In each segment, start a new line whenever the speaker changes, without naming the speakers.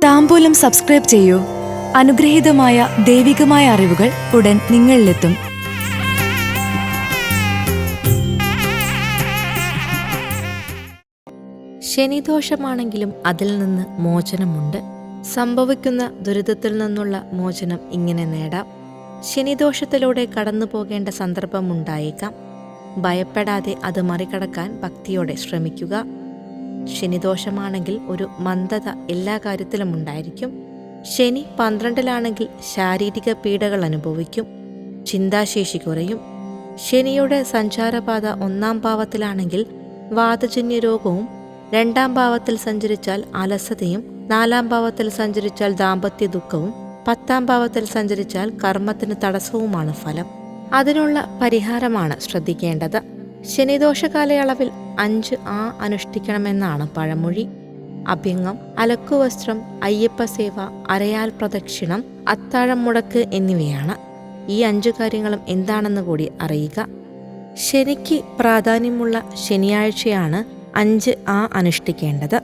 താംബൂലം subscribe ചെയ്യൂ. അനുഗ്രഹീതമായ ദൈവികമായ അറിവുകൾ ഉടൻ നിങ്ങളിലെത്തും.
ശനിദോഷമാണെങ്കിലും അതിൽ നിന്ന് മോചനമുണ്ട്. സംഭവിക്കുന്ന ദുരിതത്തിൽ നിന്നുള്ള മോചനം ഇങ്ങനെ നേടാം. ശനിദോഷത്തിലൂടെ കടന്നു പോകേണ്ട സന്ദർഭമുണ്ടായേക്കാം. ഭയപ്പെടാതെ അത് മറികടക്കാൻ ഭക്തിയോടെ ശ്രമിക്കുക. ശനിദോഷമാണെങ്കിൽ ഒരു മന്ദത എല്ലാ കാര്യത്തിലും ഉണ്ടായിരിക്കും. ശനി 12-ലാണെങ്കിൽ ശാരീരിക പീഡകൾ അനുഭവിക്കും. ചിന്താശേഷി കുറയും. ശനിയുടെ സഞ്ചാരപാത 1-ാം ഭാവത്തിലാണെങ്കിൽ വാതജന്യ രോഗവും, 2-ാം ഭാവത്തിൽ സഞ്ചരിച്ചാൽ അലസതയും, 4-ാം ഭാവത്തിൽ സഞ്ചരിച്ചാൽ ദാമ്പത്യ ദുഃഖവും, 10-ാം ഭാവത്തിൽ സഞ്ചരിച്ചാൽ കർമ്മത്തിന് തടസ്സവുമാണ് ഫലം. അതിനുള്ള പരിഹാരമാണ് ശ്രദ്ധിക്കേണ്ടത്. ശനിദോഷ കാലയളവിൽ 5 അനുഷ്ഠിക്കണമെന്നാണ് പഴമൊഴി. അഭ്യംഗം, അലക്കുവസ്ത്രം, അയ്യപ്പസേവ, അരയാൽ പ്രദക്ഷിണം, അത്താഴം മുടക്ക് എന്നിവയാണ്. ഈ 5 കാര്യങ്ങളും എന്താണെന്ന് കൂടി അറിയുക. ശനിക്ക് പ്രാധാന്യമുള്ള ശനിയാഴ്ചയാണ് 5 അനുഷ്ഠിക്കേണ്ടത്.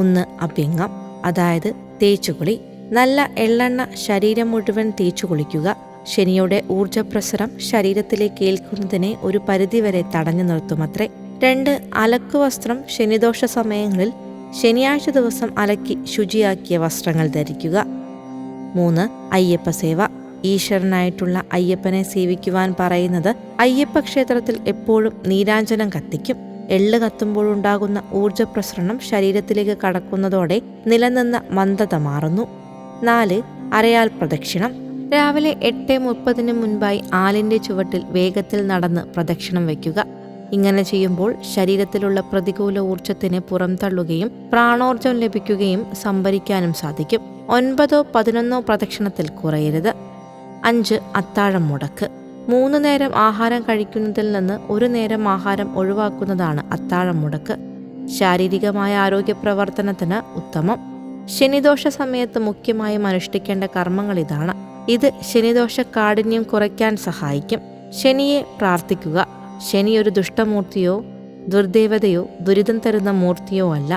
1. അഭ്യംഗം, അതായത് തേച്ചുകുളി. നല്ല എള്ളെണ്ണ ശരീരം മുഴുവൻ തേച്ചു കുളിക്കുക. ശനിയുടെ ഊർജപ്രസരം ശരീരത്തിലേക്ക് ഏൽക്കുന്നതിനെ ഒരു പരിധിവരെ തടഞ്ഞു നിർത്തുമത്രേ. 2. അലക്കുവസ്ത്രം. ശനിദോഷ സമയങ്ങളിൽ ശനിയാഴ്ച ദിവസം അലക്കി ശുചിയാക്കിയ വസ്ത്രങ്ങൾ ധരിക്കുക. 3. അയ്യപ്പസേവ. ഈശ്വരനായിട്ടുള്ള അയ്യപ്പനെ സേവിക്കുവാൻ പറയുന്നത് അയ്യപ്പ ക്ഷേത്രത്തിൽ എപ്പോഴും നീരാഞ്ജനം കത്തിക്കും. എള്ള് കത്തുമ്പോഴുണ്ടാകുന്ന ഊർജപ്രസരണം ശരീരത്തിലേക്ക് കടക്കുന്നതോടെ നിലനിന്ന മന്ദത മാറുന്നു. 4. അരയാൽ പ്രദക്ഷിണം. രാവിലെ 8:30 മുൻപായി ആലിന്റെ ചുവട്ടിൽ വേഗത്തിൽ നടന്ന് പ്രദക്ഷിണം വയ്ക്കുക. ഇങ്ങനെ ചെയ്യുമ്പോൾ ശരീരത്തിലുള്ള പ്രതികൂല ഊർജത്തിന് പുറംതള്ളുകയും പ്രാണോർജം ലഭിക്കുകയും സംഭരിക്കാനും സാധിക്കും. 9 11 പ്രദക്ഷിണത്തിൽ കുറയരുത്. 5. അത്താഴം മുടക്ക്. 3 നേരം ആഹാരം കഴിക്കുന്നതിൽ നിന്ന് 1 നേരം ആഹാരം ഒഴിവാക്കുന്നതാണ് അത്താഴം മുടക്ക്. ശാരീരികമായ ആരോഗ്യ പ്രവർത്തനത്തിന് ഉത്തമം. ശനിദോഷ സമയത്ത് മുഖ്യമായും അനുഷ്ഠിക്കേണ്ട കർമ്മങ്ങൾ ഇതാണ്. ഇത് ശനിദോഷ കാഠിന്യം കുറയ്ക്കാൻ സഹായിക്കും. ശനിയെ പ്രാർത്ഥിക്കുക. ശനി ഒരു ദുഷ്ടമൂർത്തിയോ ദുർദേവതയോ ദുരിതം തരുന്ന മൂർത്തിയോ അല്ല,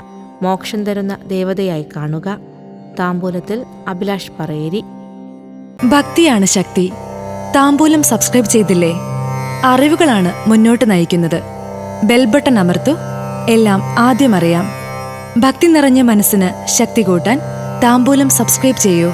മോക്ഷം തരുന്ന ദേവതയായി കാണുക. താംബൂലത്തിൽ അഭിലാഷ് പറയേരി.
ഭക്തിയാണ് ശക്തി. താംബൂലം സബ്സ്ക്രൈബ് ചെയ്തില്ലേ? അറിവുകളാണ് മുന്നോട്ട് നയിക്കുന്നത്. ബെൽ ബട്ടൺ അമർത്തു. എല്ലാം ആദ്യം അറിയാം. ഭക്തി നിറഞ്ഞ മനസ്സിന് ശക്തി കൂട്ടാൻ താംബൂലം സബ്സ്ക്രൈബ് ചെയ്യൂ.